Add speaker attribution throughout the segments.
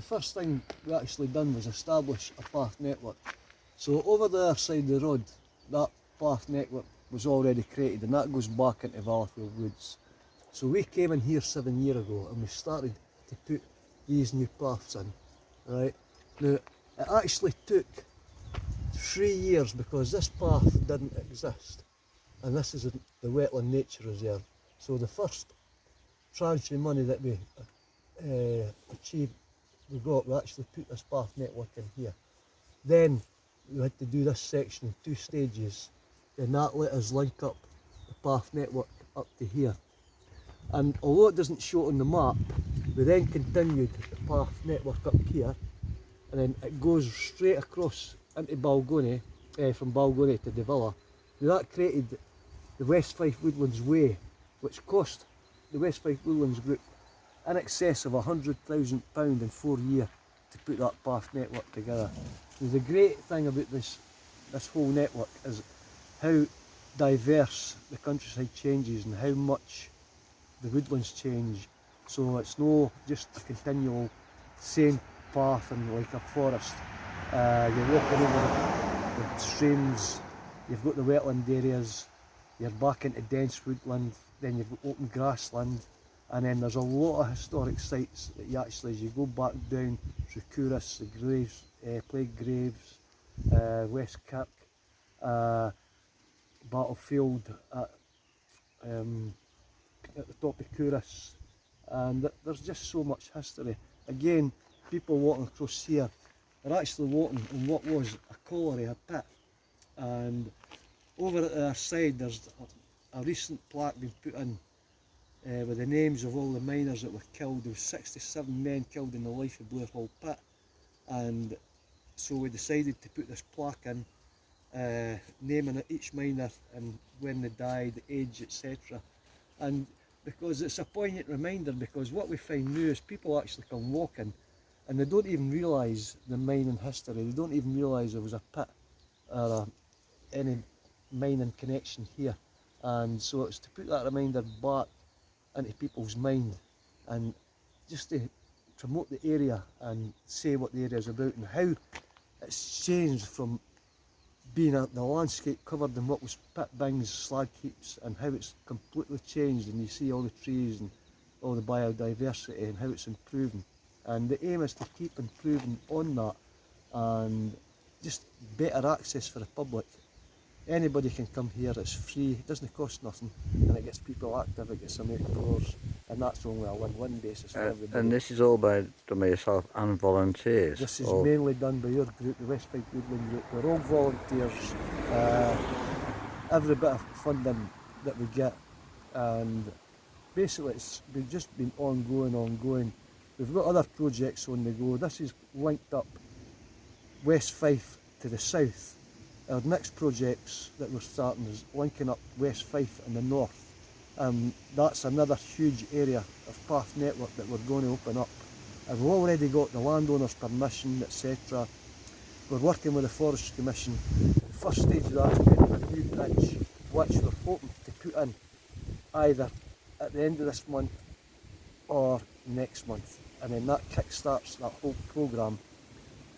Speaker 1: the first thing we actually done was establish a path network. So over the other side of the road, that path network was already created, and that goes back into Valleyfield Woods. So we came in here 7 years ago and we started to put these new paths in, right? Now, it actually took 3 years because this path didn't exist, and this is the Wetland Nature Reserve. So the first tranche of money that we achieved, we actually put this path network in here. Then we had to do this section in 2 stages, and that let us link up the path network up to here. And although it doesn't show on the map, we then continued the path network up here, and then it goes straight across into Balgony, from Balgony to the Villa. Now that created the West Fife Woodlands Way, which cost the West Fife Woodlands Group in excess of £100,000 in 4 years to put that path network together. Now, the great thing about this whole network is how diverse the countryside changes and how much the woodlands change. So it's no just a continual same path and like a forest. You're walking over the streams, you've got the wetland areas, you're back into dense woodland, then you've got open grassland, and then there's a lot of historic sites that you actually, as you go back down through Couris, the graves, Plague Graves, West Kirk, Battlefield at the top of Couris, and there's just so much history. Again, people walking across here are actually walking in what was a colliery, a pit, and over at our side there's a recent plaque being put in with the names of all the miners that were killed. There was 67 men killed in the life of Blair Hall Pit, and so we decided to put this plaque in, naming each miner and when they died, the age, etc. And because it's a poignant reminder, because what we find now is people actually come walking and they don't even realise the mining history, they don't even realise there was a pit or any mining connection here. And so it's to put that reminder back into people's mind and just to promote the area and say what the area is about and how it's changed from being the landscape covered in what was pit bings, slag heaps, and how it's completely changed, and you see all the trees and all the biodiversity and how it's improving. And the aim is to keep improving on that and just better access for the public. Anybody can come here, it's free, it doesn't cost nothing, and it gets people active, it gets them outdoors, and that's only a win-win basis for everybody.
Speaker 2: And this is all done by yourself and volunteers?
Speaker 1: This is mainly done by your group, the West Fife Woodland Group. We're all volunteers. Every bit of funding that we get, and basically we've just been ongoing. We've got other projects on the go. This is linked up West Fife to the south. Our next projects that we're starting is linking up West Fife in the north. That's another huge area of path network that we're going to open up. And we've already got the landowner's permission, etc. We're working with the Forestry Commission. The first stage of that is getting a new bridge, which we're hoping to put in either at the end of this month or next month. And then that kick-starts that whole programme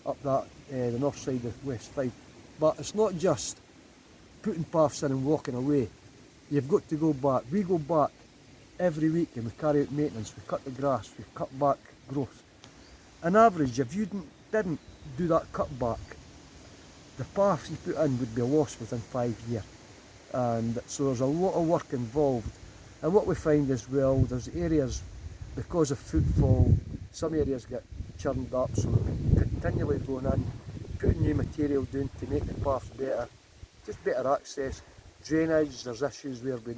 Speaker 1: up the north side of West Fife. But it's not just putting paths in and walking away. You've got to go back. We go back every week and we carry out maintenance. We cut the grass, we cut back growth. On average, if you didn't do that cut back, the paths you put in would be lost within 5 years. And so there's a lot of work involved. And what we find is, well, there's areas, because of footfall, some areas get churned up, so we're continually going in, putting new material down to make the paths better, just better access. Drainage, there's issues where we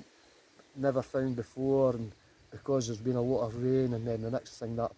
Speaker 1: never found before, and because there's been a lot of rain, and then the next thing that